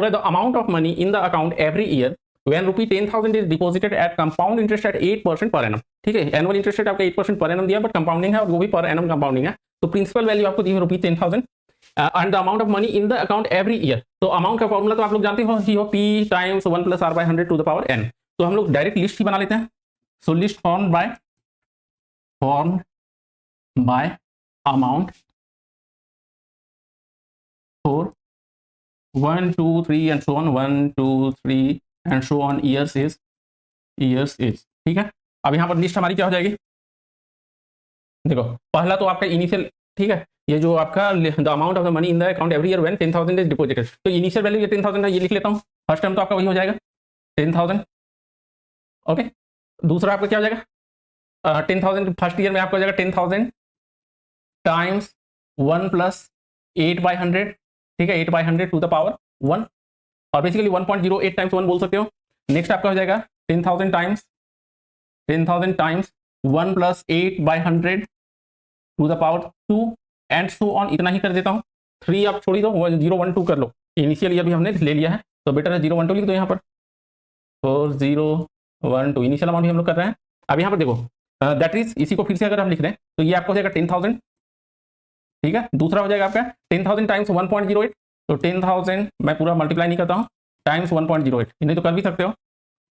the amount of money in the account every year when rupee 10,000 is deposited at compound interest at 8% per annum। ठीक है, annual interest rate आपका 8% per annum दिया, but compounding है और वो भी per annum compounding है। तो प्रिंसिपल वैल्यू आपको दी है rupee 10,000 and the amount of money in the account every year. तो अमाउंट का फॉर्मूला तो आप लोग जानते हो P times 1 + r/100 to the power n। तो हम लोग डायरेक्ट लिस्ट ही बना लेते हैं। So list form by amount for 1 2 3 and so on 1 2 3 and so on years is ठीक है। अब यहाँ पर लिस्ट हमारी क्या हो जाएगी, देखो पहला तो आपका इनिशियल, ठीक है, ये जो आपका the amount of the money in the account every year when 10,000 is deposited, तो इनिशियल वैल्यू ये 10,000 है, ये लिख लेता हूँ। फर्स्ट टर्म तो आपका वही हो जाएगा 10,000। ओके, दूसरा आपका क्या हो जाएगा 10,000 फर्स्ट ईयर में आपका हो जाएगा 10,000 टाइम्स 1 + 8/100, ठीक है, 8/100 टू द पावर 1, और बेसिकली 1.08 टाइम्स 1 बोल सकते हो। नेक्स्ट आपका हो जाएगा 10,000 times 1 + 8/100 to the power 2 and so on, इतना ही कर देता हूँ। 3 आप छोड़ी दो, 0 1 2 कर लो, इनिशियल ईयर भी हमने ले लिया है तो बेटर है 0 1 2 लिख दो यहाँ पर। तो 0 1 2 इनिशियल अमाउंट भी हम लोग कर रहे हैं। अब यहाँ पर देखो दैट इज, इसी को फिर से अगर हम लिख रहे हैं तो ये आपको हो जाएगा 10,000, ठीक है। दूसरा हो जाएगा आपका 10,000 टाइम्स 1.08, तो 10,000 मैं पूरा मल्टीप्लाई नहीं करता हूँ टाइम्स 1.08, इन्हें तो कर भी सकते हो,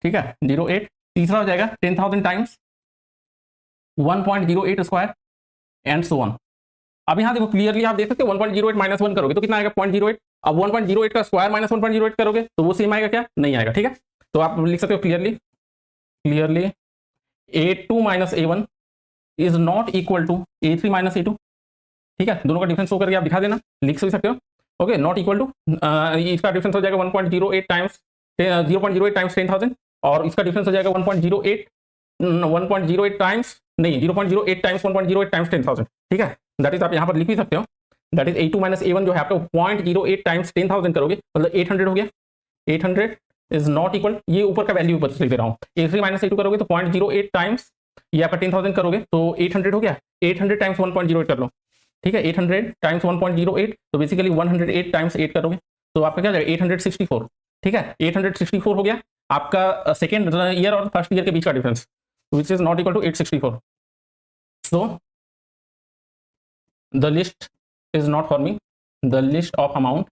ठीक है, 08। तीसरा हो जाएगा 10,000 times 1.08 square and so on. अब यहाँ देखो क्लियरली आप देख सकते हो 1.08 - 1 करोगे तो कितना आएगा 0.08। अब 1.08 का स्क्वायर माइनस 1.08 करोगे तो वो सेम आएगा क्या, नहीं आएगा, ठीक है। तो आप लिख सकते हो clearly A2 - A1 is not equal to A3 - A2, ठीक है। दोनों का डिफरेंस शो करके आप दिखा देना, लिख सकते हो। ओके, नॉट इक्वल टू, इसका डिफरेंस हो जाएगा 1.08 टाइम्स 0.08 टाइम्स 10,000, और इसका डिफरेंस हो जाएगा 1.08 टाइम्स, नहीं 0.08 टाइम्स 1.08 टाइम्स 10,000, ठीक है। दैट इज आप यहाँ पर लिख भी सकते हो, दैट इज A2 - A1 जो है आपका 0.08 टाइम्स 10,000 करोगे मतलब 800 हो गया। 800 इज नॉट इक्वल, ये ऊपर का वैल्यू ऊपर लिख दे रहा हूँ, A3 - A2 करोगे तो 0.08 टाइम्स ये आपका 10,000 करोगे तो 800 हो गया। 800 टाइम्स 1.08 कर लो, ठीक है, 800 टाइम्स 1.08, तो बेसिकली 108 टाइम्स 8 करोगे तो आपका क्या हो जाएगा 864, ठीक है। 864 हो गया आपका सेकेंड ईयर और फर्स्ट ईयर के बीच का difference, which is not equal to 864। So the list is not forming, the list of amount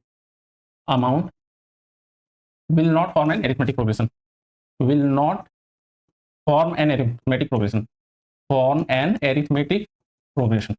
will not form an arithmetic progression, form an arithmetic progression।